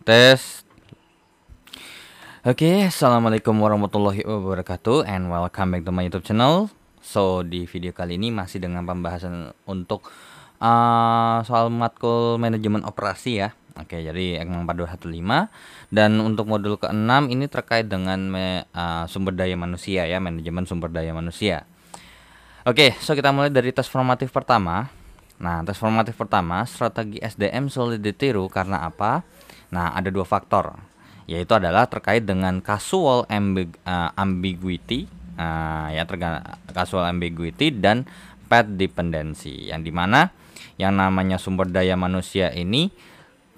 Tes. Oke, assalamualaikum warahmatullahi wabarakatuh, and welcome back to my YouTube channel. So di video kali ini masih dengan pembahasan untuk soal matkul manajemen operasi ya. Oke, jadi EKMA 4215, dan untuk modul ke-6 ini terkait dengan sumber daya manusia ya, manajemen sumber daya manusia. Oke, so kita mulai dari tes formatif pertama. Nah, tes formatif pertama, strategi SDM sulit ditiru karena apa? Nah, ada dua faktor, yaitu adalah terkait dengan casual ambiguity, casual ambiguity dan path dependency, yang dimana yang namanya sumber daya manusia ini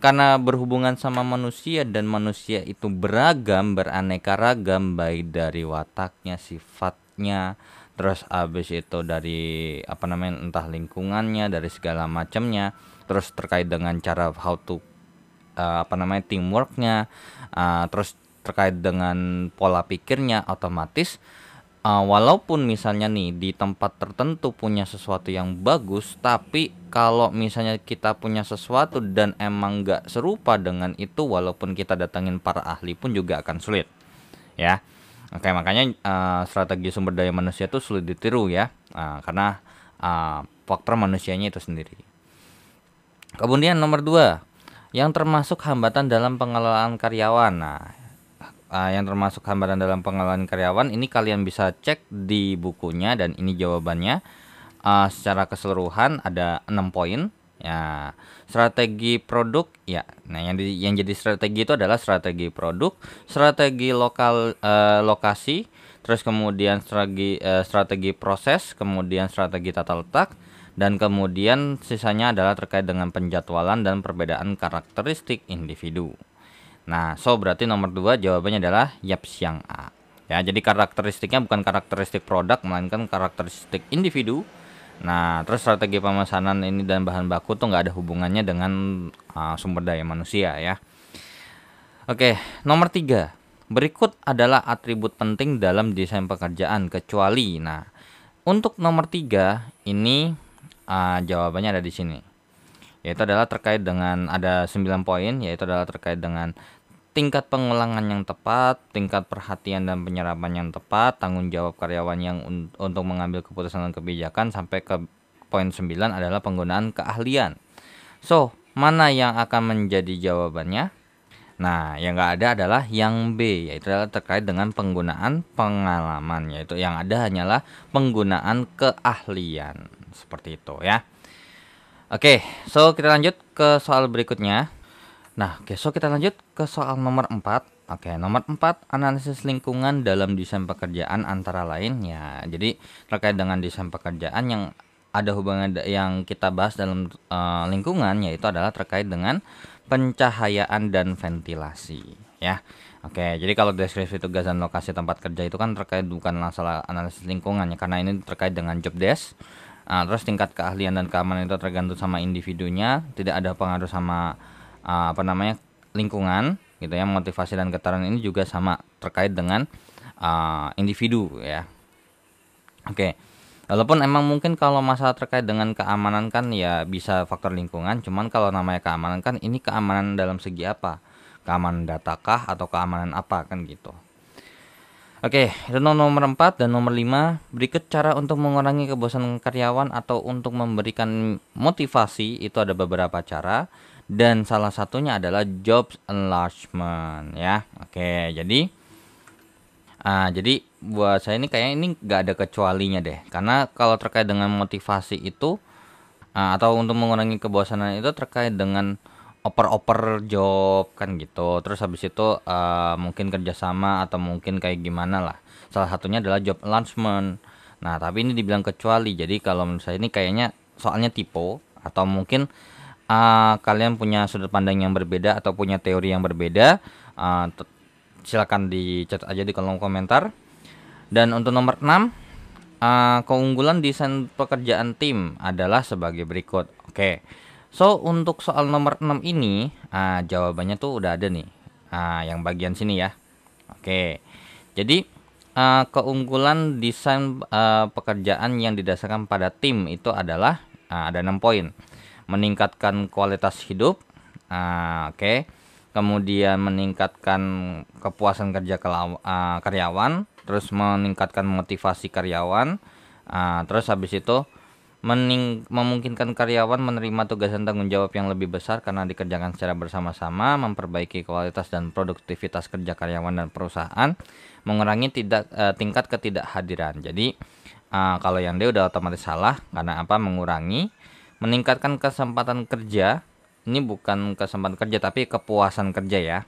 karena berhubungan sama manusia, dan manusia itu beragam, beraneka ragam, baik dari wataknya, sifatnya, terus habis itu dari entah lingkungannya, dari segala macamnya, terus terkait dengan cara how to teamworknya, terus terkait dengan pola pikirnya, otomatis walaupun misalnya nih di tempat tertentu punya sesuatu yang bagus, tapi kalau misalnya kita punya sesuatu dan emang nggak serupa dengan itu, walaupun kita datangin para ahli pun juga akan sulit ya. Oke, makanya strategi sumber daya manusia itu sulit ditiru ya, karena faktor manusianya itu sendiri. Kemudian nomor 2, yang termasuk hambatan dalam pengelolaan karyawan. Nah, yang termasuk hambatan dalam pengelolaan karyawan ini kalian bisa cek di bukunya, dan ini jawabannya secara keseluruhan ada 6 poin ya. Strategi produk ya. Nah, yang jadi strategi itu adalah strategi produk, strategi lokasi, terus kemudian strategi proses, kemudian strategi tata letak, dan kemudian sisanya adalah terkait dengan penjadwalan dan perbedaan karakteristik individu. Nah, so berarti nomor 2 jawabannya adalah yaps yang A. Ya, jadi karakteristiknya bukan karakteristik produk, melainkan karakteristik individu. Nah, terus strategi pemesanan ini dan bahan baku tuh nggak ada hubungannya dengan sumber daya manusia ya. Oke, nomor 3. Berikut adalah atribut penting dalam desain pekerjaan kecuali. Nah, untuk nomor 3 ini jawabannya ada di sini, yaitu adalah terkait dengan ada 9 poin, yaitu adalah terkait dengan tingkat pengulangan yang tepat, tingkat perhatian dan penyerapan yang tepat, tanggung jawab karyawan yang untuk mengambil keputusan dan kebijakan, sampai ke poin 9 adalah penggunaan keahlian. So, mana yang akan menjadi jawabannya? Nah, yang nggak ada adalah yang B, yaitu adalah terkait dengan penggunaan pengalaman, yaitu yang ada hanyalah penggunaan keahlian. Seperti itu ya. Oke, so kita lanjut ke soal berikutnya. Nah, so kita lanjut ke soal nomor 4. Oke, nomor 4, analisis lingkungan dalam desain pekerjaan antara lain ya. Jadi terkait dengan desain pekerjaan yang ada hubungan yang kita bahas dalam lingkungan, yaitu adalah terkait dengan pencahayaan dan ventilasi ya. Oke, jadi kalau deskripsi tugas dan lokasi tempat kerja itu kan terkait bukan masalah analisis lingkungannya, karena ini terkait dengan job desk. Terus tingkat keahlian dan keamanan itu tergantung sama individunya, tidak ada pengaruh sama lingkungan gitu ya. Motivasi dan getaran ini juga sama terkait dengan individu ya. Oke, walaupun emang mungkin kalau masalah terkait dengan keamanan kan ya bisa faktor lingkungan, cuman kalau namanya keamanan kan ini keamanan dalam segi apa? Keamanan data kah atau keamanan apa kan gitu. Oke, itu nomor 4 dan nomor 5. Berikut cara untuk mengurangi kebosanan karyawan atau untuk memberikan motivasi. Itu ada beberapa cara, dan salah satunya adalah job enlargement ya. Oke, jadi buat saya ini kayaknya ini nggak ada kecualinya deh, karena kalau terkait dengan motivasi itu atau untuk mengurangi kebosanan itu terkait dengan oper job kan gitu. Terus habis itu mungkin kerjasama atau mungkin kayak gimana lah. Salah satunya adalah job enlargement. Nah, tapi ini dibilang kecuali. Jadi kalau menurut saya ini kayaknya soalnya typo, atau mungkin kalian punya sudut pandang yang berbeda atau punya teori yang berbeda. Silakan dicatat aja di kolom komentar. Dan untuk nomor 6, keunggulan desain pekerjaan tim adalah sebagai berikut. Oke. So, untuk soal nomor 6 ini, jawabannya tuh udah ada nih. Yang bagian sini ya. Oke. Jadi, keunggulan desain pekerjaan yang didasarkan pada tim itu adalah ada 6 poin. Meningkatkan kualitas hidup. Oke. kemudian meningkatkan kepuasan kerja karyawan, terus meningkatkan motivasi karyawan, terus habis itu memungkinkan karyawan menerima tugas dan tanggung jawab yang lebih besar karena dikerjakan secara bersama-sama, memperbaiki kualitas dan produktivitas kerja karyawan dan perusahaan, mengurangi tingkat ketidakhadiran. Jadi kalau yang D udah otomatis salah karena apa? Mengurangi, meningkatkan kesempatan kerja. Ini bukan kesempatan kerja tapi kepuasan kerja ya.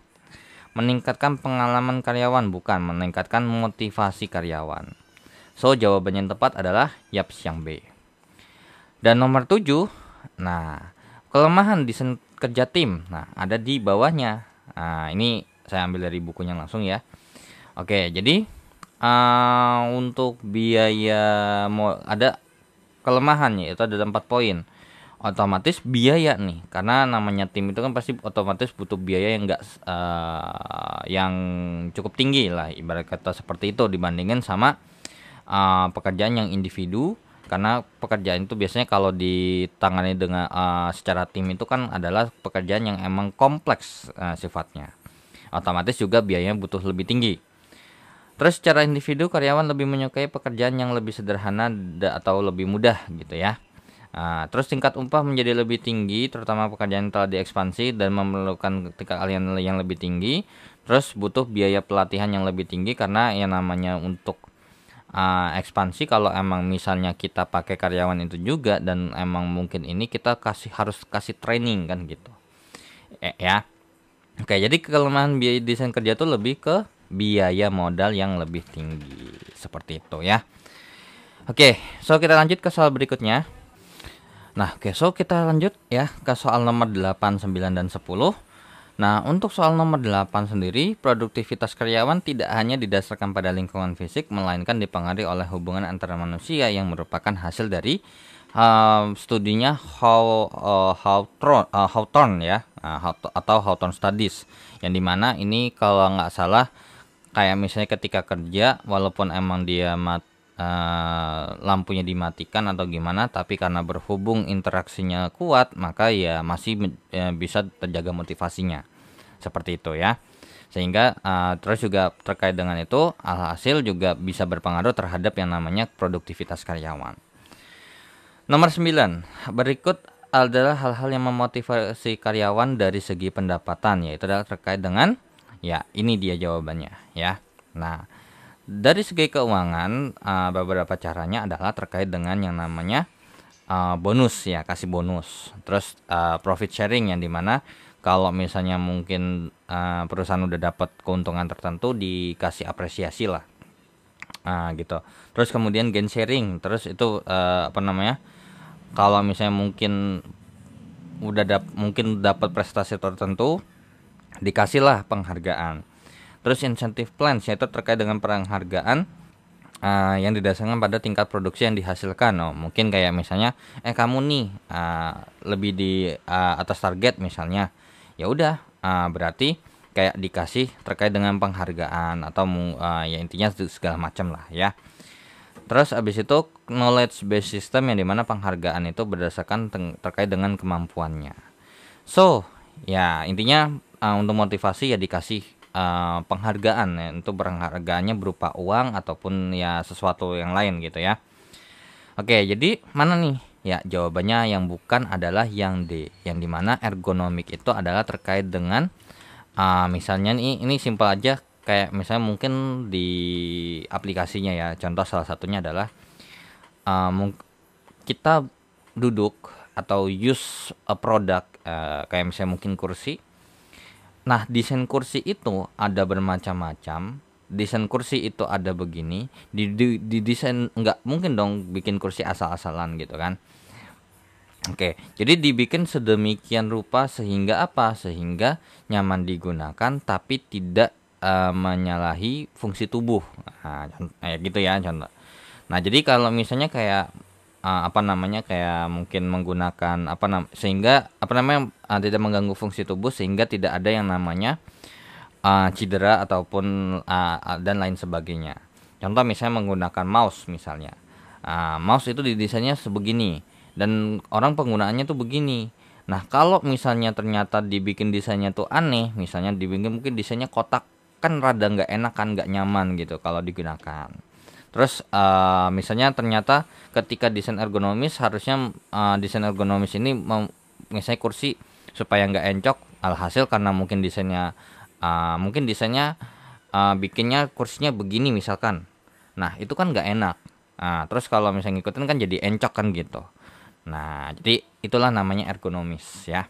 Meningkatkan pengalaman karyawan, bukan meningkatkan motivasi karyawan. So jawabannya yang tepat adalah yaps yang B. Dan nomor 7, nah kelemahan desain kerja tim, nah ada di bawahnya. Nah ini saya ambil dari bukunya langsung ya. Oke, jadi untuk biaya ada kelemahannya itu ada 4 poin. Otomatis biaya nih, karena namanya tim itu kan pasti otomatis butuh biaya yang enggak yang cukup tinggi lah, ibarat kata seperti itu dibandingkan sama pekerjaan yang individu. Karena pekerjaan itu biasanya kalau ditangani dengan secara tim itu kan adalah pekerjaan yang emang kompleks sifatnya. Otomatis juga biayanya butuh lebih tinggi. Terus secara individu karyawan lebih menyukai pekerjaan yang lebih sederhana atau lebih mudah gitu ya. Terus tingkat upah menjadi lebih tinggi, terutama pekerjaan yang telah diekspansi dan memerlukan tingkat keahlian yang lebih tinggi. Terus butuh biaya pelatihan yang lebih tinggi karena yang namanya untuk ekspansi, kalau emang misalnya kita pakai karyawan itu juga dan emang mungkin ini kita harus kasih training kan gitu ya. Oke, jadi kelemahan biaya desain kerja itu lebih ke biaya modal yang lebih tinggi seperti itu ya. Oke, so kita lanjut ke soal berikutnya. Nah, so kita lanjut ya ke soal nomor 8, 9, dan 10. Nah, untuk soal nomor 8 sendiri, produktivitas karyawan tidak hanya didasarkan pada lingkungan fisik, melainkan dipengaruhi oleh hubungan antara manusia yang merupakan hasil dari studinya Hawthorne ya, atau Hawthorne Studies, yang dimana ini kalau nggak salah kayak misalnya ketika kerja, walaupun emang dia lampunya dimatikan atau gimana, tapi karena berhubung interaksinya kuat, maka ya masih bisa terjaga motivasinya seperti itu ya. Sehingga terus juga terkait dengan itu, alhasil juga bisa berpengaruh terhadap yang namanya produktivitas karyawan. Nomor 9, berikut adalah hal-hal yang memotivasi karyawan dari segi pendapatan, yaitu adalah terkait dengan, ya ini dia jawabannya ya. Nah, dari segi keuangan, beberapa caranya adalah terkait dengan yang namanya bonus ya, kasih bonus. Terus profit sharing, yang dimana kalau misalnya mungkin perusahaan udah dapat keuntungan tertentu, dikasih apresiasi lah, gitu. Terus kemudian gain sharing, terus itu kalau misalnya mungkin mungkin dapat prestasi tertentu, dikasihlah penghargaan. Terus incentive plans, yaitu terkait dengan penghargaan yang didasarkan pada tingkat produksi yang dihasilkan. Mungkin kayak misalnya kamu nih lebih di atas target misalnya, ya udah berarti kayak dikasih terkait dengan penghargaan atau ya intinya segala macam lah ya. Terus abis itu knowledge based system, yang dimana penghargaan itu berdasarkan terkait dengan kemampuannya. So ya intinya untuk motivasi ya dikasih penghargaan ya, untuk penghargaannya berupa uang ataupun ya sesuatu yang lain gitu ya. Oke, jadi mana nih? Ya jawabannya yang bukan adalah yang D, yang dimana ergonomik itu adalah terkait dengan misalnya ini simpel aja, kayak misalnya mungkin di aplikasinya ya. Contoh salah satunya adalah kita duduk atau use a product kayak misalnya mungkin kursi. Nah, desain kursi itu ada bermacam-macam. Desain kursi itu ada begini, di desain nggak mungkin dong bikin kursi asal-asalan gitu kan. Oke, jadi dibikin sedemikian rupa sehingga apa? Sehingga nyaman digunakan tapi tidak menyalahi fungsi tubuh. Nah, kayak gitu ya contoh. Nah, jadi kalau misalnya kayak kayak mungkin menggunakan sehingga tidak mengganggu fungsi tubuh, sehingga tidak ada yang namanya cedera ataupun dan lain sebagainya. Contoh misalnya menggunakan mouse misalnya. Mouse itu didesainnya sebegini dan orang penggunaannya tuh begini. Nah, kalau misalnya ternyata dibikin desainnya tuh aneh, misalnya dibikin mungkin desainnya kotak, kan rada nggak enak kan, nggak nyaman gitu kalau digunakan. Terus misalnya ternyata ketika desain ergonomis harusnya desain ergonomis ini misalnya kursi supaya nggak encok, alhasil karena mungkin desainnya bikinnya kursinya begini misalkan. Nah, itu kan nggak enak. Nah, terus kalau misalnya ngikutin kan jadi encok kan gitu. Nah, jadi itulah namanya ergonomis ya.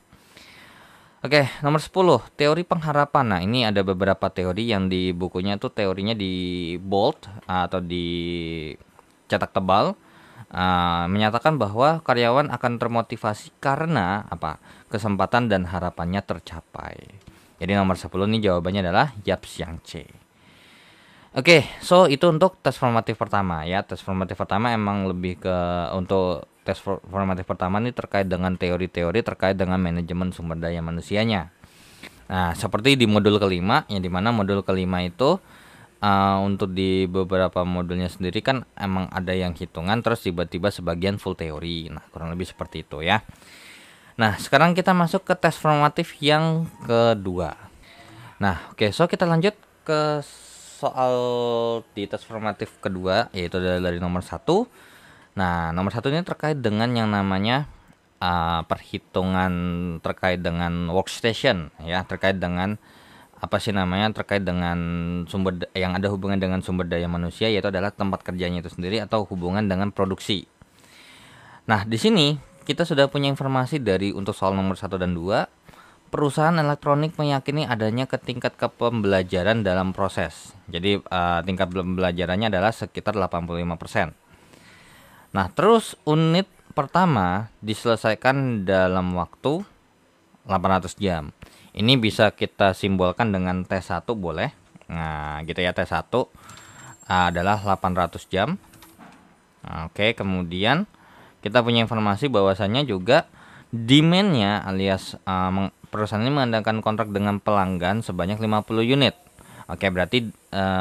Oke, nomor 10, teori pengharapan. Nah, ini ada beberapa teori yang di bukunya tuh teorinya di bold atau di cetak tebal, menyatakan bahwa karyawan akan termotivasi karena apa? Kesempatan dan harapannya tercapai. Jadi nomor 10 nih jawabannya adalah Yaps yang C. Oke, so itu untuk tes formatif pertama ya. Tes formatif pertama emang lebih ke untuk tes formatif pertama ini terkait dengan teori-teori terkait dengan manajemen sumber daya manusianya. Nah, seperti di modul kelima, yang dimana modul kelima itu untuk di beberapa modulnya sendiri kan emang ada yang hitungan, terus tiba-tiba sebagian full teori. Nah, kurang lebih seperti itu ya. Nah, sekarang kita masuk ke tes formatif yang kedua. Nah, oke, so kita lanjut ke soal di tes formatif kedua, yaitu dari nomor 1. Nah, nomor 1 ini terkait dengan yang namanya perhitungan terkait dengan workstation ya, terkait dengan apa sih namanya, terkait dengan yang ada hubungan dengan sumber daya manusia, yaitu adalah tempat kerjanya itu sendiri atau hubungan dengan produksi. Nah, di sini kita sudah punya informasi dari untuk soal nomor 1 dan 2. Perusahaan elektronik meyakini adanya tingkat kepembelajaran dalam proses. Jadi tingkat pembelajarannya adalah sekitar 85%. Nah, terus unit pertama diselesaikan dalam waktu 800 jam. Ini bisa kita simbolkan dengan T1 boleh. Nah, gitu ya, T1 adalah 800 jam. Oke, kemudian kita punya informasi bahwasannya juga demand-nya alias perusahaan ini mengadakan kontrak dengan pelanggan sebanyak 50 unit. Oke, berarti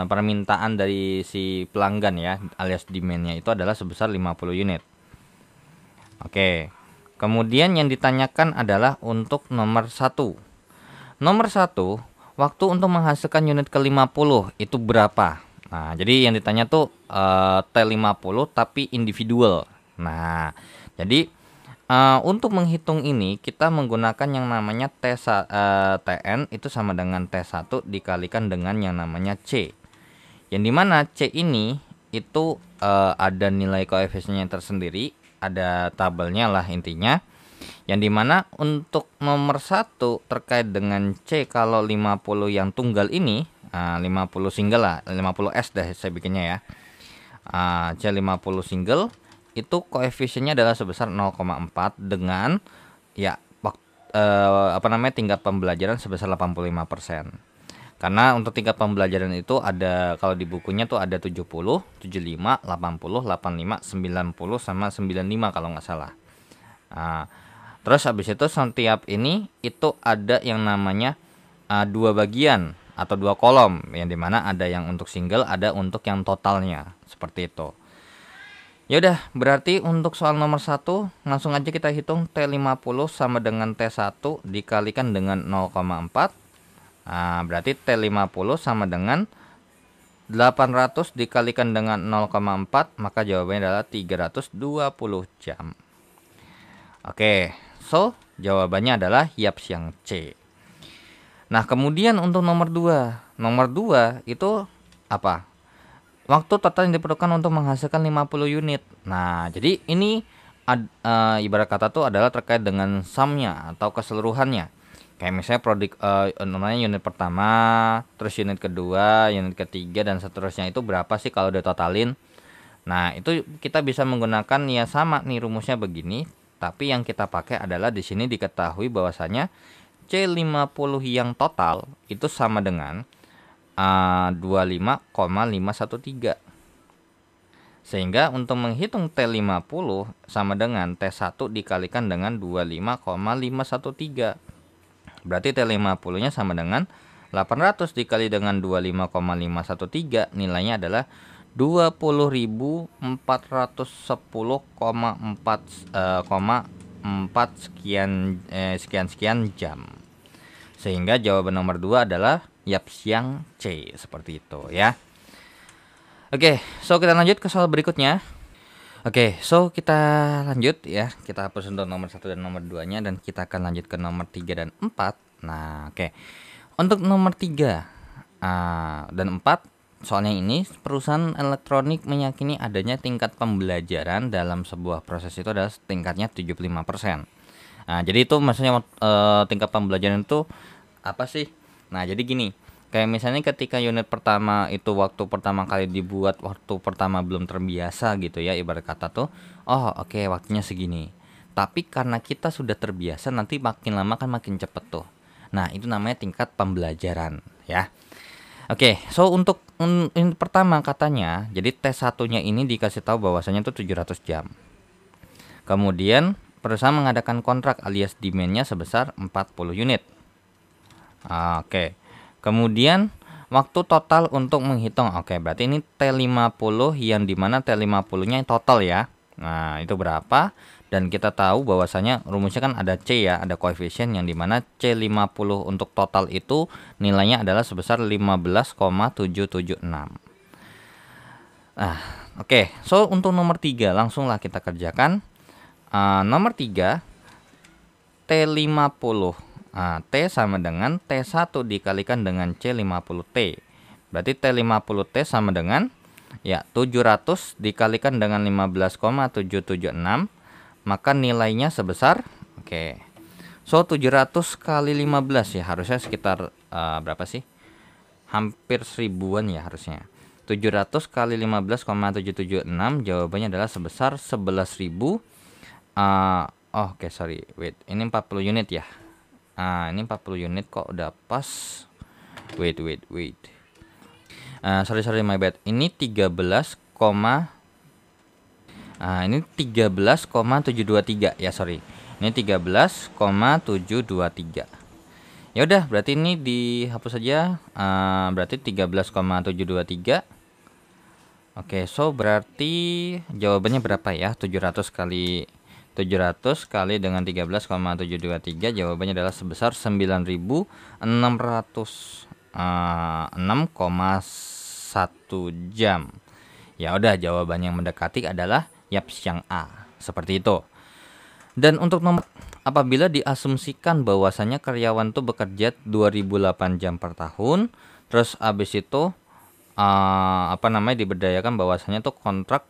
permintaan dari si pelanggan ya alias demand-nya itu adalah sebesar 50 unit. Oke. Kemudian yang ditanyakan adalah untuk nomor 1. Nomor 1, waktu untuk menghasilkan unit ke-50 itu berapa? Nah, jadi yang ditanya tuh T50 tapi individual. Nah, jadi untuk menghitung ini kita menggunakan yang namanya TN itu sama dengan T1 dikalikan dengan yang namanya C. Yang dimana C ini itu ada nilai koefisiennya tersendiri, ada tabelnya lah intinya. Yang dimana untuk nomor 1 terkait dengan C kalau 50 yang tunggal ini 50 single lah, 50S dah saya bikinnya ya. C50 single itu koefisiennya adalah sebesar 0,4 dengan ya tingkat pembelajaran sebesar 85%. Karena untuk tingkat pembelajaran itu ada kalau di bukunya tuh ada 70, 75, 80, 85, 90 sama 95 kalau nggak salah. Terus habis itu setiap ini itu ada yang namanya dua bagian atau dua kolom, yang dimana ada yang untuk single, ada untuk yang totalnya, seperti itu. Ya udah, berarti untuk soal nomor 1 langsung aja kita hitung T50 sama dengan T1 dikalikan dengan 0,4. Berarti T50 sama dengan 800 dikalikan dengan 0,4, maka jawabannya adalah 320 jam. Oke, so jawabannya adalah Yaps yang C. Nah, kemudian untuk nomor 2. Nomor 2 itu apa? Waktu total yang diperlukan untuk menghasilkan 50 unit. Nah, jadi ini ibarat kata tuh adalah terkait dengan sumnya atau keseluruhannya. Kayak misalnya namanya unit pertama, terus unit kedua, unit ketiga, dan seterusnya itu berapa sih kalau ditotalin. Nah, itu kita bisa menggunakan ya sama nih rumusnya begini, tapi yang kita pakai adalah di sini diketahui bahwasanya C50 yang total itu sama dengan 25,513. Sehingga untuk menghitung T50 sama dengan T1 dikalikan dengan 25,513. Berarti T50-nya sama dengan 800 dikali dengan 25,513, nilainya adalah 20.410,4 sekian jam. Sehingga jawaban nomor 2 adalah Yapsiang C, seperti itu ya. Oke, so kita lanjut ke soal berikutnya. Oke, so kita lanjut ya. Kita hapus untuk nomor 1 dan nomor 2-nya dan kita akan lanjut ke nomor 3 dan 4. Nah, oke. Untuk nomor 3 dan 4, soalnya ini perusahaan elektronik meyakini adanya tingkat pembelajaran dalam sebuah proses itu adalah tingkatnya 75%. Nah, jadi itu maksudnya tingkat pembelajaran itu apa sih? Nah, jadi gini. Kayak misalnya ketika unit pertama itu waktu pertama kali dibuat, waktu pertama belum terbiasa gitu ya, ibarat kata tuh, oh oke, waktunya segini. Tapi karena kita sudah terbiasa, nanti makin lama kan makin cepet tuh. Nah, itu namanya tingkat pembelajaran ya. Oke, so untuk pertama katanya, jadi tes satunya ini dikasih tahu bahwasanya itu 700 jam. Kemudian perusahaan mengadakan kontrak alias demand-nya sebesar 40 unit. Oke. Kemudian waktu total untuk menghitung. Oke, berarti ini T50 yang dimana T50-nya total ya. Nah, itu berapa? Dan kita tahu bahwasanya rumusnya kan ada C ya, ada koefisien yang dimana C50 untuk total itu nilainya adalah sebesar 15,776. Nah, oke. So, untuk nomor 3 langsunglah kita kerjakan. Nomor 3 T50. T sama dengan T1 dikalikan dengan C50T. Berarti T50T sama dengan ya 700 dikalikan dengan 15,776. Maka nilainya sebesar So 700 kali 15 ya, harusnya sekitar berapa sih? Hampir 1000-an ya harusnya. 700 kali 15,776 jawabannya adalah sebesar 11.000. Sorry, wait. Ini 40 unit ya. Ini 40 unit kok udah pas. Wait. Sorry, my bad. Ini 13,723 ya, sorry. Ini 13,723. Ya udah, berarti ini dihapus saja. Berarti 13,723. Oke, so berarti jawabannya berapa ya? 700 kali dengan 13,723 jawabannya adalah sebesar 9.606,1 jam. Ya udah, jawaban yang mendekati adalah Yapsiang A, seperti itu. Dan untuk nomor, apabila diasumsikan bahwasanya karyawan tuh bekerja 2008 jam per tahun, terus habis itu diberdayakan bahwasanya tuh kontrak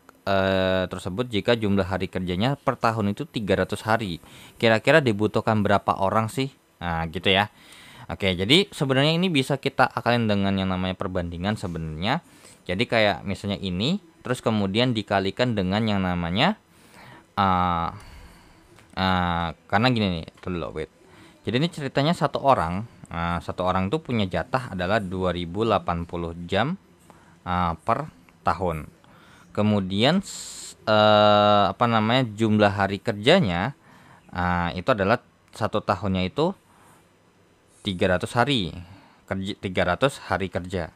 tersebut jika jumlah hari kerjanya per tahun itu 300 hari. Kira-kira dibutuhkan berapa orang sih? Nah, gitu ya. Oke, jadi sebenarnya ini bisa kita akalin dengan yang namanya perbandingan sebenarnya. Jadi kayak misalnya ini, terus kemudian dikalikan dengan yang namanya karena gini nih, wait. Jadi ini ceritanya satu orang tuh punya jatah adalah 2080 jam per tahun. Kemudian jumlah hari kerjanya itu adalah satu tahunnya itu 300 hari kerja.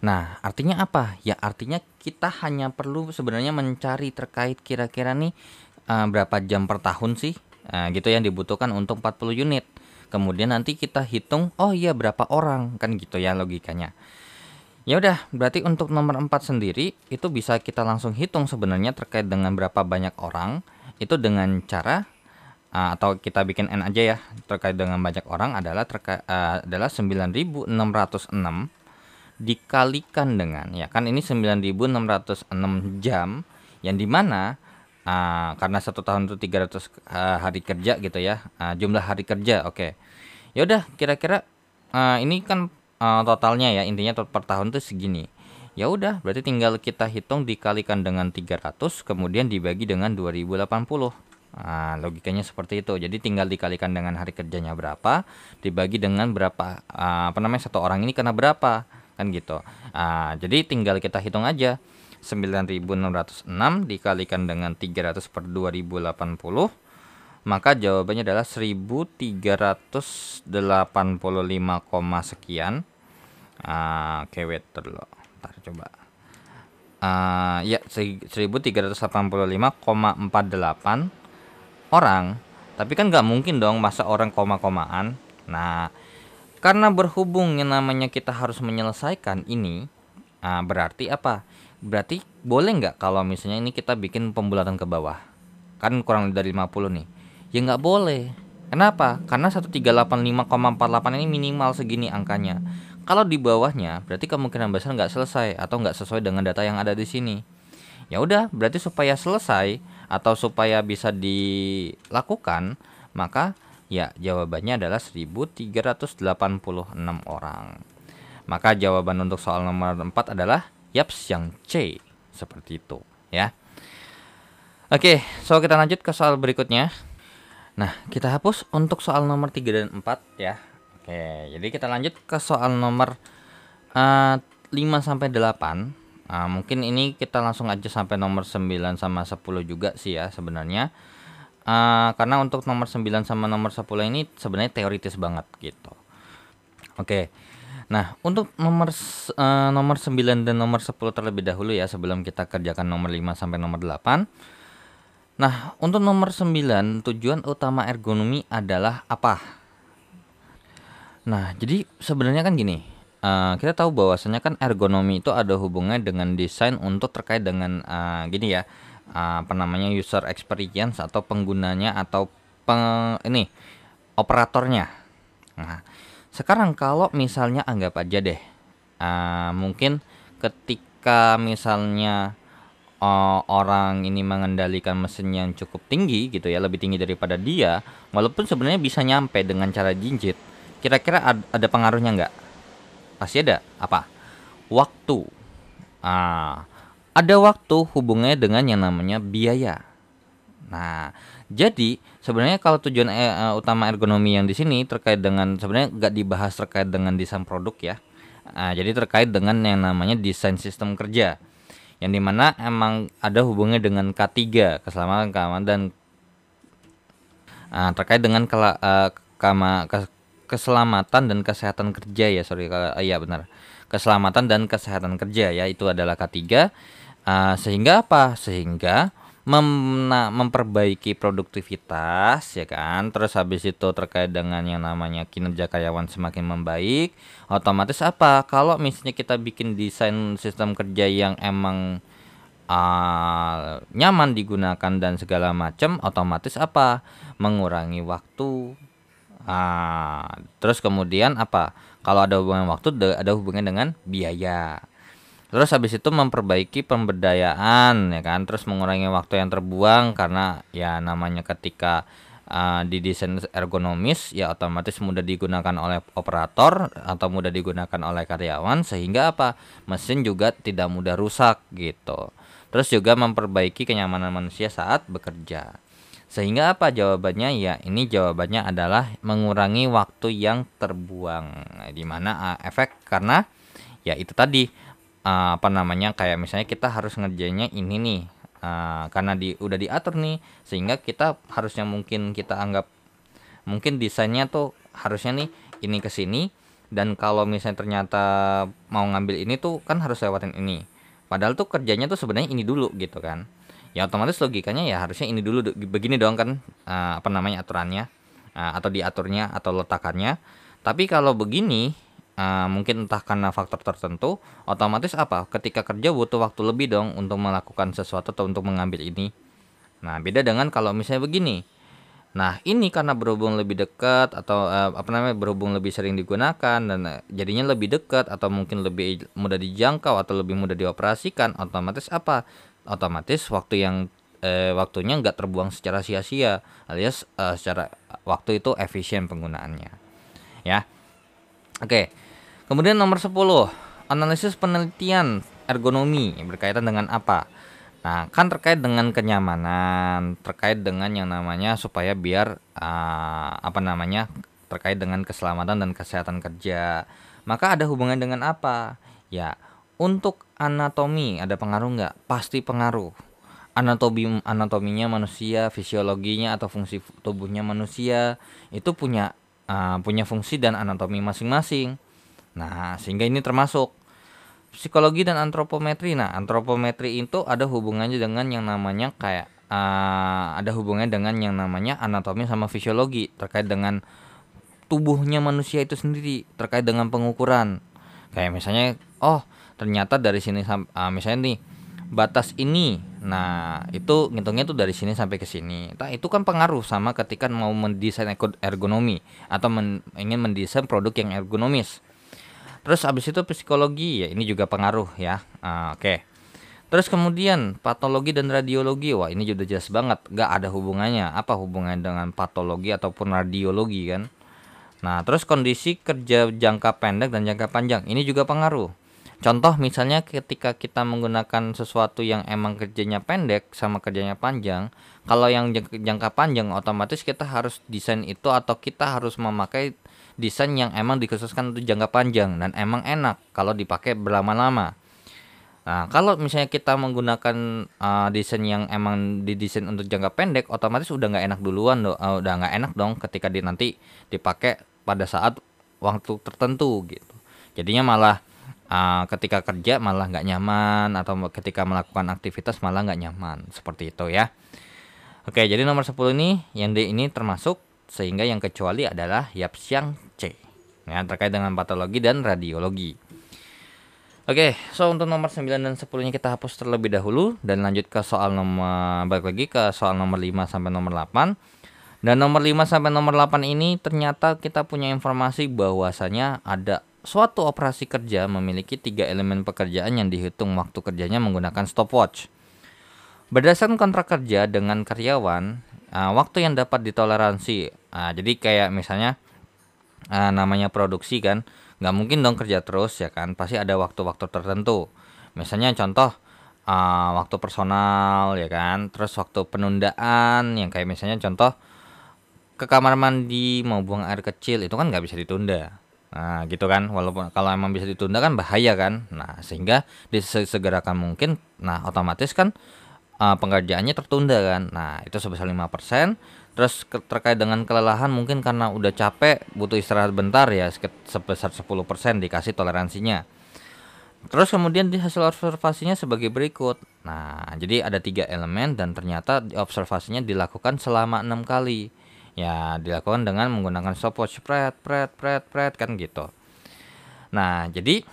Nah, artinya apa? Ya artinya kita hanya perlu sebenarnya mencari terkait kira-kira nih berapa jam per tahun sih gitu yang dibutuhkan untuk 40 unit. Kemudian nanti kita hitung, oh iya berapa orang, kan gitu ya logikanya. Ya udah, berarti untuk nomor 4 sendiri itu bisa kita langsung hitung sebenarnya terkait dengan berapa banyak orang. Itu dengan cara atau kita bikin N aja ya, terkait dengan banyak orang adalah 9.606 dikalikan dengan, ya kan ini 9.606 jam yang dimana karena satu tahun itu 300 hari kerja gitu ya, jumlah hari kerja. Oke. Ya udah, kira-kira ini kan totalnya ya, intinya per tahun tuh segini. Ya udah, berarti tinggal kita hitung dikalikan dengan 300 kemudian dibagi dengan 2080. Logikanya seperti itu. Jadi tinggal dikalikan dengan hari kerjanya berapa, dibagi dengan berapa satu orang ini kena berapa, kan gitu. Jadi tinggal kita hitung aja. 9.606 dikalikan dengan 300 per 2080, maka jawabannya adalah 1.385, sekian. Oke, wait dulu. Ntar coba. ya 1385,48 orang. Tapi kan nggak mungkin dong masa orang koma-komaan. Nah, karena berhubung yang namanya kita harus menyelesaikan ini, berarti apa? Berarti boleh nggak kalau misalnya ini kita bikin pembulatan ke bawah? Kan kurang dari 50 nih. Ya nggak boleh. Kenapa? Karena 1385,48 ini minimal segini angkanya. Kalau di bawahnya, berarti kemungkinan besar nggak selesai atau nggak sesuai dengan data yang ada di sini. Ya udah, berarti supaya selesai atau supaya bisa dilakukan, maka ya jawabannya adalah 1386 orang. Maka jawaban untuk soal nomor 4 adalah yaps yang C. Seperti itu ya. Oke, so kita lanjut ke soal berikutnya. Nah, kita hapus untuk soal nomor 3 dan 4 ya. Oke, jadi kita lanjut ke soal nomor 5 sampai 8. Mungkin ini kita langsung aja sampai nomor 9 sama 10 juga sih ya sebenarnya. Karena untuk nomor 9 sama nomor 10 ini sebenarnya teoritis banget gitu. Oke. Nah, untuk nomor 9 dan nomor 10 terlebih dahulu ya sebelum kita kerjakan nomor 5 sampai nomor 8. Nah, untuk nomor 9, tujuan utama ergonomi adalah apa? Nah, jadi sebenarnya kan gini, kita tahu bahwasanya kan ergonomi itu ada hubungannya dengan desain untuk terkait dengan gini ya, apa namanya user experience atau penggunanya atau ini operatornya. Nah, sekarang kalau misalnya anggap aja deh, mungkin ketika misalnya orang ini mengendalikan mesin yang cukup tinggi gitu ya, lebih tinggi daripada dia, walaupun sebenarnya bisa nyampe dengan cara jinjit, kira-kira ada pengaruhnya nggak? Pasti ada. Apa? Waktu. Ada waktu hubungannya dengan yang namanya biaya. Nah, jadi sebenarnya kalau tujuan utama ergonomi yang di sini terkait dengan sebenarnya nggak dibahas terkait dengan desain produk ya. Jadi terkait dengan yang namanya desain sistem kerja, yang dimana emang ada hubungannya dengan K3 keselamatan keamanan dan terkait dengan keselamatan dan kesehatan kerja ya, iya benar, keselamatan dan kesehatan kerja ya, itu adalah K3. Sehingga apa? Sehingga memperbaiki produktivitas ya kan, terus habis itu terkait dengan yang namanya kinerja karyawan semakin membaik. Otomatis apa, kalau misalnya kita bikin desain sistem kerja yang emang nyaman digunakan dan segala macam, otomatis apa, mengurangi waktu. Terus kemudian apa, kalau ada hubungan waktu ada hubungan dengan biaya. Terus habis itu memperbaiki pemberdayaan ya kan, terus mengurangi waktu yang terbuang karena ya namanya ketika didesain ergonomis ya otomatis mudah digunakan oleh operator atau mudah digunakan oleh karyawan, sehingga apa, mesin juga tidak mudah rusak gitu. Terus juga memperbaiki kenyamanan manusia saat bekerja. Sehingga apa jawabannya? Ya ini jawabannya adalah mengurangi waktu yang terbuang. Di mana efek karena ya itu tadi, apa namanya, kayak misalnya kita harus ngerjainnya ini nih, karena udah diatur nih, sehingga kita harusnya mungkin kita anggap mungkin desainnya tuh harusnya nih ini ke sini, dan kalau misalnya ternyata mau ngambil ini tuh kan harus lewatin ini, padahal tuh kerjanya tuh sebenarnya ini dulu gitu kan. Ya otomatis logikanya ya harusnya ini dulu begini dong kan, apa namanya aturannya, atau diaturnya atau letakannya. Tapi kalau begini, mungkin entah karena faktor tertentu, otomatis apa, ketika kerja butuh waktu lebih dong untuk melakukan sesuatu atau untuk mengambil ini. Nah beda dengan kalau misalnya begini. Nah ini karena berhubung lebih dekat atau apa namanya, berhubung lebih sering digunakan dan jadinya lebih dekat atau mungkin lebih mudah dijangkau atau lebih mudah dioperasikan, otomatis apa, otomatis waktunya nggak terbuang secara sia-sia, alias secara waktu itu efisien penggunaannya ya. Oke. Kemudian nomor 10, analisis penelitian ergonomi berkaitan dengan apa? Nah, kan terkait dengan kenyamanan, terkait dengan yang namanya supaya biar apa namanya, terkait dengan keselamatan dan kesehatan kerja. Maka ada hubungan dengan apa? Ya, untuk anatomi ada pengaruh nggak? Pasti pengaruh. Anatominya manusia, fisiologinya atau fungsi tubuhnya manusia itu punya fungsi dan anatomi masing-masing. Nah, sehingga ini termasuk psikologi dan antropometri. Nah, antropometri itu ada hubungannya dengan yang namanya kayak ada hubungannya dengan yang namanya anatomi sama fisiologi terkait dengan tubuhnya manusia itu sendiri, terkait dengan pengukuran. Kayak misalnya, oh ternyata dari sini misalnya nih batas ini, nah itu ngitungnya tuh dari sini sampai ke sini. Nah, itu kan pengaruh sama ketika mau mendesain ergonomi atau ingin mendesain produk yang ergonomis. Terus abis itu psikologi, ya ini juga pengaruh ya. Oke. Terus kemudian patologi dan radiologi, wah ini juga jelas banget, gak ada hubungannya. Apa hubungannya dengan patologi ataupun radiologi kan? Nah, terus kondisi kerja jangka pendek dan jangka panjang, ini juga pengaruh. Contoh misalnya ketika kita menggunakan sesuatu yang emang kerjanya pendek sama kerjanya panjang, kalau yang jangka panjang otomatis kita harus desain itu atau kita harus memakai desain yang emang dikhususkan untuk jangka panjang dan emang enak kalau dipakai berlama-lama. Nah, kalau misalnya kita menggunakan desain yang emang didesain untuk jangka pendek, otomatis udah nggak enak duluan udah nggak enak dong ketika nanti dipakai pada saat waktu tertentu gitu. Jadinya malah ketika kerja malah nggak nyaman atau ketika melakukan aktivitas malah nggak nyaman seperti itu ya. Oke, jadi nomor 10 ini yang D ini termasuk, sehingga yang kecuali adalah Yapsiang C ya, terkait dengan patologi dan radiologi. Oke, so untuk nomor 9 dan 10-nya kita hapus terlebih dahulu dan lanjut ke soal balik lagi ke soal nomor 5 sampai nomor 8. Dan nomor 5 sampai nomor 8 ini ternyata kita punya informasi bahwasanya ada suatu operasi kerja memiliki 3 elemen pekerjaan yang dihitung waktu kerjanya menggunakan stopwatch. Berdasarkan kontrak kerja dengan karyawan, waktu yang dapat ditoleransi. Jadi kayak misalnya namanya produksi kan, nggak mungkin dong kerja terus ya kan, pasti ada waktu-waktu tertentu. Misalnya contoh waktu personal ya kan, terus waktu penundaan yang kayak misalnya contoh ke kamar mandi mau buang air kecil itu kan nggak bisa ditunda. Nah gitu kan, walaupun kalau emang bisa ditunda kan bahaya kan. Nah sehingga disegerakan mungkin, nah otomatis kan pengerjaannya tertunda kan. Nah itu sebesar 5%. Terus terkait dengan kelelahan mungkin karena udah capek butuh istirahat bentar ya, sebesar 10% dikasih toleransinya. Terus kemudian di hasil observasinya sebagai berikut. Nah jadi ada 3 elemen dan ternyata observasinya dilakukan selama 6 kali. Ya dilakukan dengan menggunakan stopwatch, pret kan gitu. Nah jadi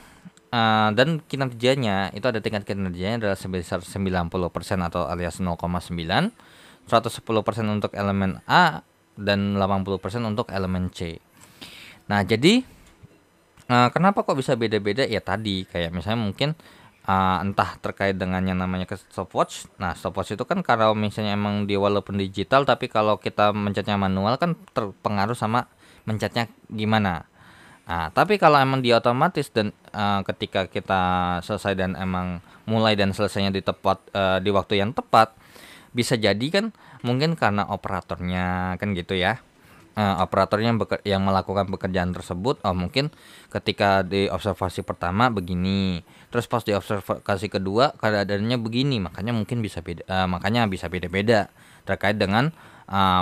dan kinerjanya itu ada tingkat kinerjanya adalah sebesar 90% atau alias 0,9, 110% untuk elemen A dan 80% untuk elemen C. Nah jadi kenapa kok bisa beda-beda ya tadi kayak misalnya mungkin entah terkait dengan yang namanya stopwatch. Nah stopwatch itu kan kalau misalnya emang dia walaupun digital tapi kalau kita mencetnya manual kan terpengaruh sama mencetnya gimana. Nah tapi kalau emang dia otomatis dan ketika kita selesai dan emang mulai dan selesainya di waktu yang tepat, bisa jadi kan mungkin karena operatornya kan gitu ya. Operatornya yang melakukan pekerjaan tersebut, mungkin ketika di observasi pertama begini, terus pas di observasi kedua keadaannya begini, makanya mungkin bisa beda, makanya bisa beda-beda terkait dengan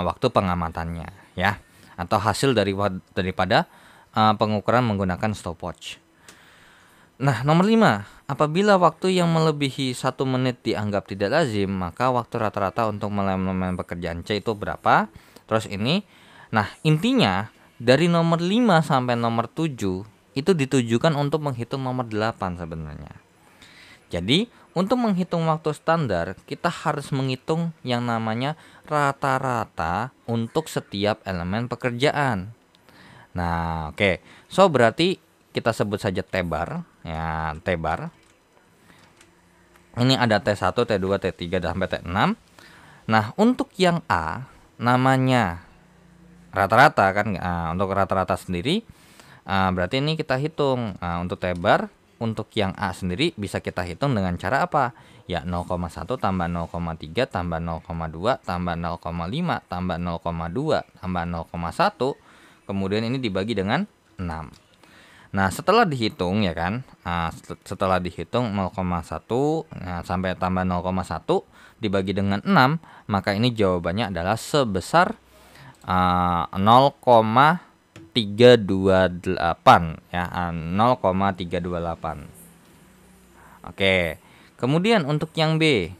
waktu pengamatannya ya, atau hasil daripada pengukuran menggunakan stopwatch. Nah, nomor 5, apabila waktu yang melebihi 1 menit dianggap tidak lazim, maka waktu rata-rata untuk melakukan pekerjaan C itu berapa? Terus ini, nah intinya dari nomor 5 sampai nomor 7 itu ditujukan untuk menghitung nomor 8 sebenarnya. Jadi, untuk menghitung waktu standar, kita harus menghitung yang namanya rata-rata untuk setiap elemen pekerjaan. Nah, oke. So, berarti kita sebut saja T-bar. Ya, T-bar. Ini ada T1, T2, T3 sampai T6. Nah, untuk yang A namanya rata-rata kan. Untuk rata-rata sendiri berarti ini kita hitung. Untuk T-bar, untuk yang A sendiri bisa kita hitung dengan cara apa? Ya 0,1 tambah 0,3 tambah 0,2 tambah 0,5 tambah 0,2 tambah 0,1. Kemudian ini dibagi dengan 6. Nah setelah dihitung ya kan, setelah dihitung 0,1 sampai tambah 0,1 dibagi dengan 6, maka ini jawabannya adalah sebesar 0,328 ya, 0,328. Oke. Kemudian untuk yang B.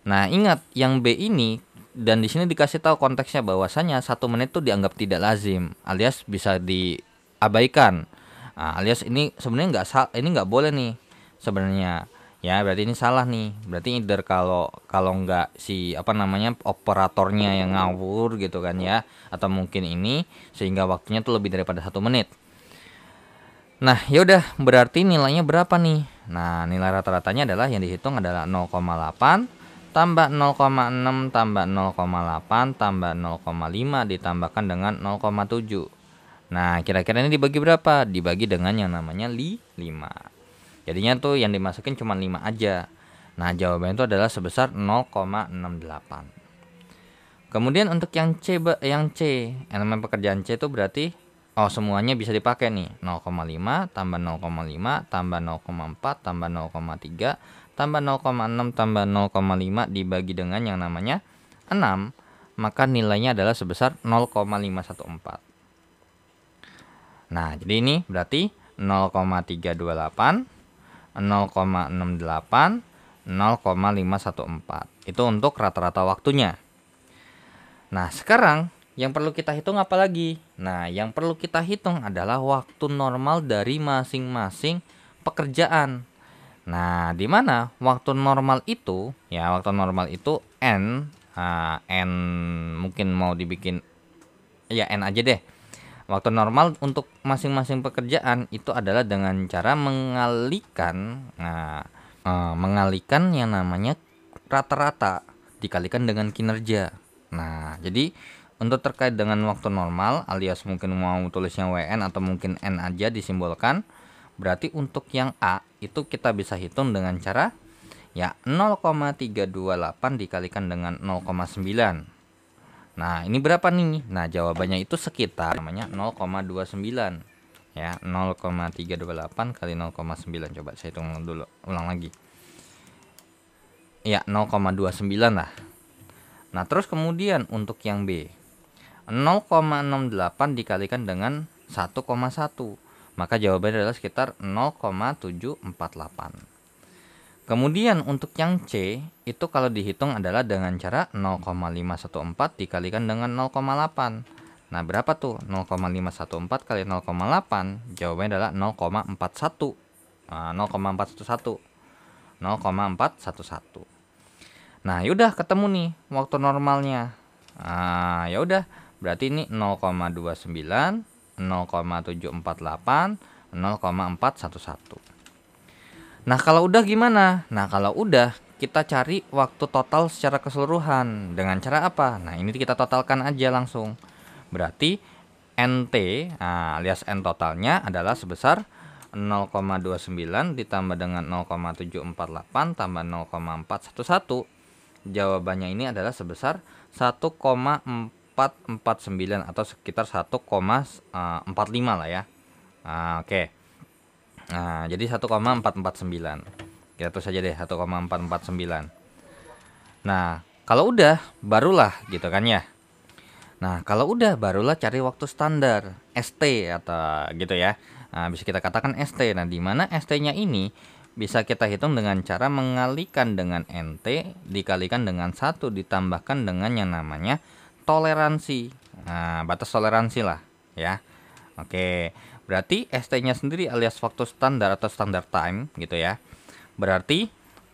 Nah, ingat yang B ini dan di sini dikasih tahu konteksnya bahwasanya 1 menit itu dianggap tidak lazim, alias bisa diabaikan. Nah, alias ini sebenarnya ini nggak boleh nih sebenarnya. Ya, berarti ini salah nih. Berarti either kalau kalau nggak si apa namanya operatornya yang ngawur gitu kan ya, atau mungkin ini sehingga waktunya tuh lebih daripada 1 menit. Nah, ya udah berarti nilainya berapa nih? Nah, nilai rata-ratanya adalah yang dihitung adalah 0,8 tambah 0,6 tambah 0,8 tambah 0,5 ditambahkan dengan 0,7. Nah, kira-kira ini dibagi berapa? Dibagi dengan yang namanya 5. Jadinya tuh yang dimasukin cuma 5 aja. Nah, jawabannya itu adalah sebesar 0,68. Kemudian untuk yang C, elemen pekerjaan C itu berarti semuanya bisa dipakai nih. 0,5 tambah 0,5 tambah 0,4 tambah 0,3 tambah 0,6 tambah 0,5 dibagi dengan yang namanya 6, maka nilainya adalah sebesar 0,514. Nah, jadi ini berarti 0,328, 0,68, 0,514. Itu untuk rata-rata waktunya. Nah, sekarang yang perlu kita hitung apa lagi? Nah, yang perlu kita hitung adalah waktu normal dari masing-masing pekerjaan. Nah, di mana waktu normal itu, ya waktu normal itu N mungkin mau dibikin, ya N aja deh. Waktu normal untuk masing-masing pekerjaan itu adalah dengan cara mengalihkan yang namanya rata-rata dikalikan dengan kinerja. Nah, jadi untuk terkait dengan waktu normal alias mungkin mau tulisnya WN atau mungkin N aja disimbolkan, berarti untuk yang A itu kita bisa hitung dengan cara ya 0,328 dikalikan dengan 0,9. Nah, ini berapa nih? Nah, jawabannya itu sekitar namanya 0,29. Ya, 0,328 kali 0,9. Coba saya hitung dulu, ulang lagi. Ya, 0,29 lah. Nah, terus kemudian untuk yang B, 0,68 dikalikan dengan 1,1. Maka jawabannya adalah sekitar 0,748. Kemudian untuk yang C, itu kalau dihitung adalah dengan cara 0,514 dikalikan dengan 0,8. Nah, berapa tuh? 0,514 kali 0,8, jawabannya adalah 0,41. 0,411. 0,411. Nah, yaudah ketemu nih waktu normalnya. Nah, ya udah, berarti ini 0,29, 0,748, 0,411. Nah, kalau udah gimana? Nah, kalau udah kita cari waktu total secara keseluruhan. Dengan cara apa? Nah, ini kita totalkan aja langsung. Berarti NT alias N totalnya adalah sebesar 0,29 ditambah dengan 0,748 tambah 0,411. Jawabannya ini adalah sebesar 1,449 atau sekitar 1,45 lah ya. Oke. Nah, jadi 1,449. Kita tulis saja deh 1,449. Nah, kalau udah barulah gitu kan ya. Nah, kalau udah barulah cari waktu standar ST atau gitu ya. Nah, bisa kita katakan ST. Nah, di mana ST-nya ini bisa kita hitung dengan cara mengalihkan dengan NT dikalikan dengan 1 ditambahkan dengan yang namanya toleransi. Nah, batas toleransi lah ya. Oke. Berarti ST-nya sendiri alias waktu standar atau standard time gitu ya. Berarti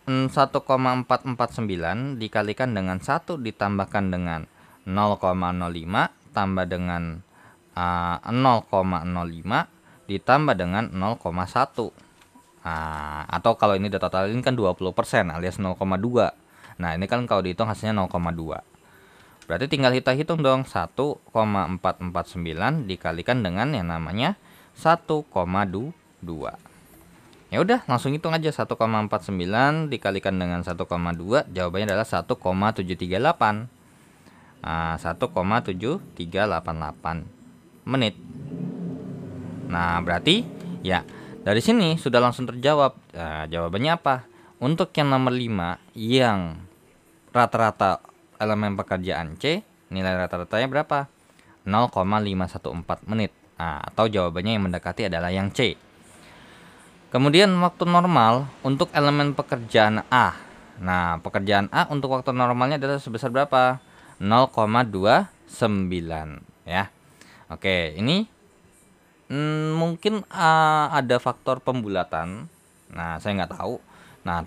1,449 dikalikan dengan 1 ditambahkan dengan 0,05 tambah dengan 0,05 ditambah dengan 0,1. Atau kalau ini totalin kan 20% alias 0,2. Nah, ini kan kalau dihitung hasilnya 0,2. Berarti tinggal kita hitung dong 1,449 dikalikan dengan yang namanya 1,2. Ya udah, langsung hitung aja 1,49 dikalikan dengan 1,2, jawabannya adalah 1,738. 1,7388 menit. Nah, berarti ya dari sini sudah langsung terjawab. Jawabannya apa? Untuk yang nomor 5 yang rata-rata elemen pekerjaan C, nilai rata-ratanya berapa? 0,514 menit. Atau jawabannya yang mendekati adalah yang C. Kemudian waktu normal untuk elemen pekerjaan A. Nah, pekerjaan A untuk waktu normalnya adalah sebesar berapa? 0,29 ya. Oke, ini mungkin ada faktor pembulatan. Nah, saya nggak tahu. Nah,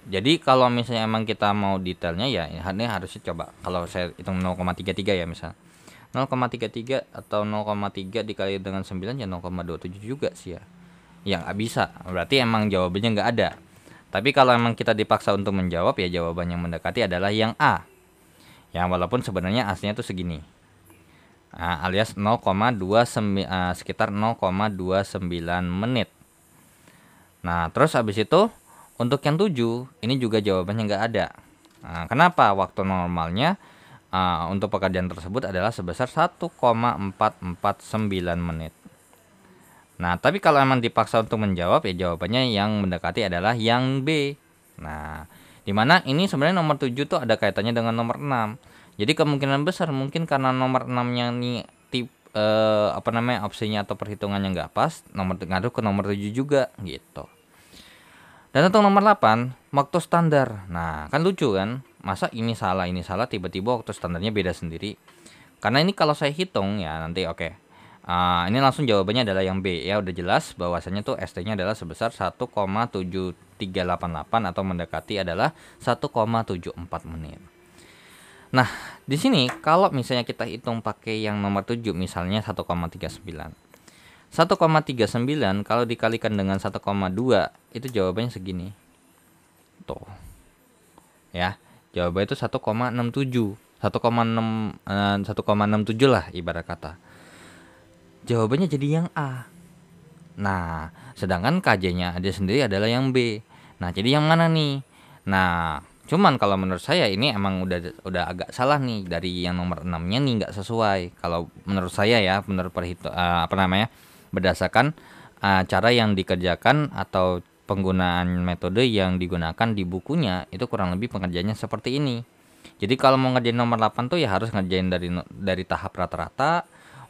jadi kalau misalnya emang kita mau detailnya ya ini harusnya coba kalau saya hitung 0,33 ya misal. 0,33 atau 0,3 dikali dengan 9 ya 0,27 juga sih ya. Ya nggak bisa, berarti emang jawabannya nggak ada. Tapi kalau emang kita dipaksa untuk menjawab ya jawaban yang mendekati adalah yang A. Ya walaupun sebenarnya aslinya tuh segini. Alias 0,29 sekitar 0,29 menit. Nah terus habis itu untuk yang 7 ini juga jawabannya nggak ada. Kenapa? Waktu normalnya untuk pekerjaan tersebut adalah sebesar 1,449 menit. Nah, tapi kalau emang dipaksa untuk menjawab ya jawabannya yang mendekati adalah yang B. Nah, dimana ini sebenarnya nomor 7 tuh ada kaitannya dengan nomor 6. Jadi kemungkinan besar mungkin karena nomor 6-nya nih opsinya atau perhitungannya nggak pas, ngaruh ke nomor 7 juga gitu. Dan untuk nomor 8, waktu standar. Nah, kan lucu kan? Masa ini salah tiba-tiba waktu standarnya beda sendiri. Karena ini kalau saya hitung ya nanti oke. Ini langsung jawabannya adalah yang B ya, udah jelas bahwasanya tuh ST-nya adalah sebesar 1,7388 atau mendekati adalah 1,74 menit. Nah, di sini kalau misalnya kita hitung pakai yang nomor 7 misalnya 1,39. 1,39 kalau dikalikan dengan 1,2 itu jawabannya segini. Tuh. Ya, jawabannya itu 1,67. 1,67 lah ibarat kata. Jawabannya jadi yang A. Nah, sedangkan KJ-nya ada sendiri adalah yang B. Nah, jadi yang mana nih? Nah, cuman kalau menurut saya ini emang udah agak salah nih dari yang nomor 6-nya nih nggak sesuai. Kalau menurut saya ya, menurut berdasarkan cara yang dikerjakan atau penggunaan metode yang digunakan di bukunya itu kurang lebih pengerjaannya seperti ini. Jadi kalau mau ngerjain nomor 8 tuh ya harus ngerjain dari tahap rata-rata,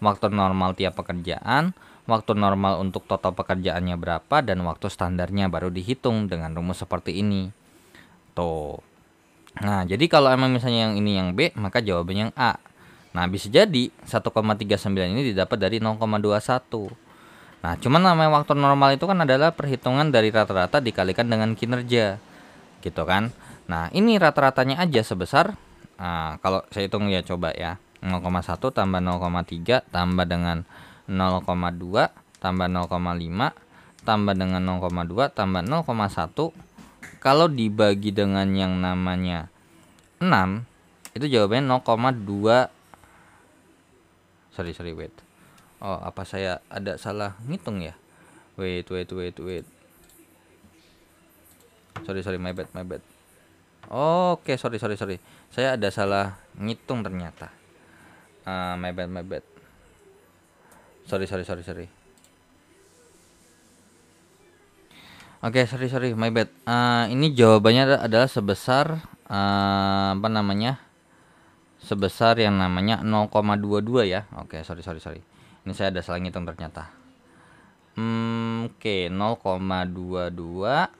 waktu normal tiap pekerjaan, waktu normal untuk total pekerjaannya berapa, dan waktu standarnya baru dihitung dengan rumus seperti ini. Tuh. Nah, jadi kalau emang misalnya yang ini yang B, maka jawabannya yang A. Nah, bisa jadi 1,39 ini didapat dari 0,21. Nah, cuman namanya waktu normal itu kan adalah perhitungan dari rata-rata dikalikan dengan kinerja. Gitu kan. Nah, ini rata-ratanya aja sebesar kalau saya hitung ya coba ya. 0,1 tambah 0,3 tambah dengan 0,2 tambah 0,5 tambah dengan 0,2 tambah 0,1 kalau dibagi dengan yang namanya 6 itu jawabannya 0,2. Sorry wait. Oh, apa saya ada salah ngitung ya? Wait. Sorry, my bad. Oke, sorry. Saya ada salah ngitung ternyata. My bad. Sorry. Oke, sorry, my bad. Ini jawabannya adalah sebesar sebesar yang namanya 0,22 ya. Oke, sorry. Ini saya ada salah ngitung ternyata. Oke, 0,22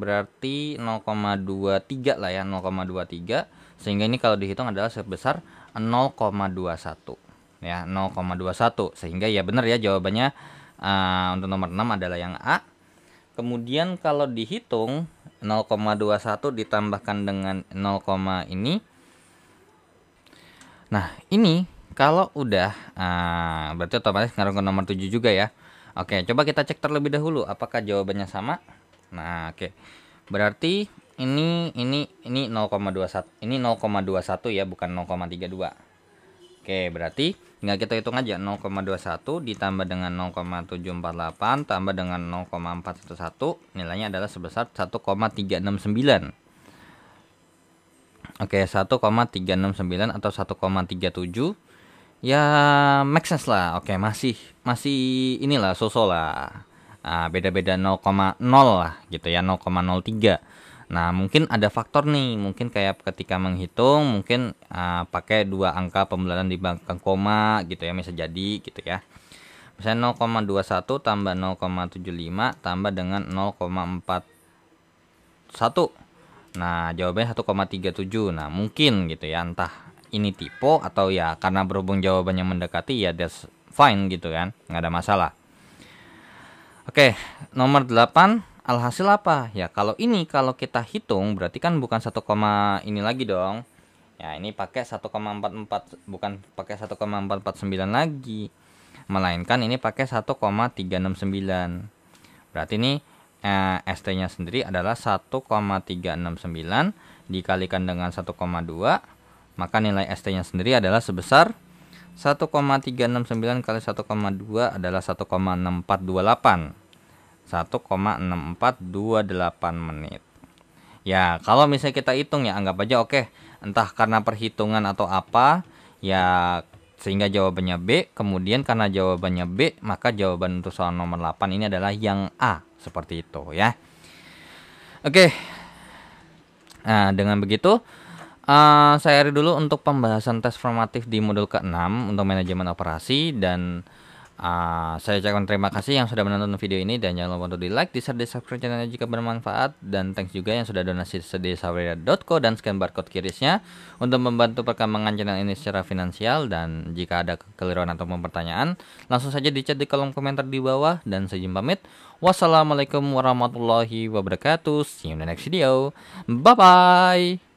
berarti 0,23 lah ya, 0,23, sehingga ini kalau dihitung adalah sebesar 0,21 ya, 0,21, sehingga ya benar ya jawabannya untuk nomor 6 adalah yang A. Kemudian kalau dihitung 0,21 ditambahkan dengan 0, ini. Nah, ini kalau udah berarti otomatis ngaruh ke nomor 7 juga ya. Oke, coba kita cek terlebih dahulu apakah jawabannya sama. Nah, oke. Berarti ini 0,21. Ini 0,21 ya, bukan 0,32. Oke, berarti tinggal kita hitung aja 0,21 ditambah dengan 0,748 tambah dengan 0,411 nilainya adalah sebesar 1,369. Oke, 1,369 atau 1,37. Ya, make sense lah. Oke, masih inilah sosok lah. Beda-beda 0,0 lah gitu ya, 0,03. Nah, mungkin ada faktor nih, mungkin kayak ketika menghitung mungkin pakai 2 angka pembulanan di belakang koma gitu ya, bisa jadi gitu ya. Misalnya 0,21 tambah 0,75 tambah dengan 0,41. Nah, jawabannya 1,37. Nah, mungkin gitu ya, entah ini typo atau ya karena berhubung jawabannya mendekati ya that's fine gitu kan, nggak ada masalah. Oke, nomor 8, alhasil apa? Ya, kalau kita hitung berarti kan bukan 1, ini lagi dong. Ya, ini pakai 1,44, bukan pakai 1,449 lagi. Melainkan ini pakai 1,369. Berarti ini ST-nya sendiri adalah 1,369 dikalikan dengan 1,2, maka nilai ST-nya sendiri adalah sebesar 1,369 kali 1,2 adalah 1,6428. 1,6428 menit. Ya, kalau misalnya kita hitung ya anggap aja oke, entah karena perhitungan atau apa, ya sehingga jawabannya B, kemudian karena jawabannya B, maka jawaban untuk soal nomor 8 ini adalah yang A, seperti itu ya. Oke. Nah, dengan begitu saya akhiri dulu untuk pembahasan tes formatif di modul ke-6 untuk manajemen operasi, dan saya ucapkan terima kasih yang sudah menonton video ini, dan jangan lupa untuk di like, di share, di subscribe channelnya jika bermanfaat, dan thanks juga yang sudah donasi di saweria.co dan scan barcode kirisnya untuk membantu perkembangan channel ini secara finansial. Dan jika ada kekeliruan atau pertanyaan, langsung saja di chat di kolom komentar di bawah, dan saya izin pamit. Wassalamualaikum warahmatullahi wabarakatuh. See you in the next video. Bye bye.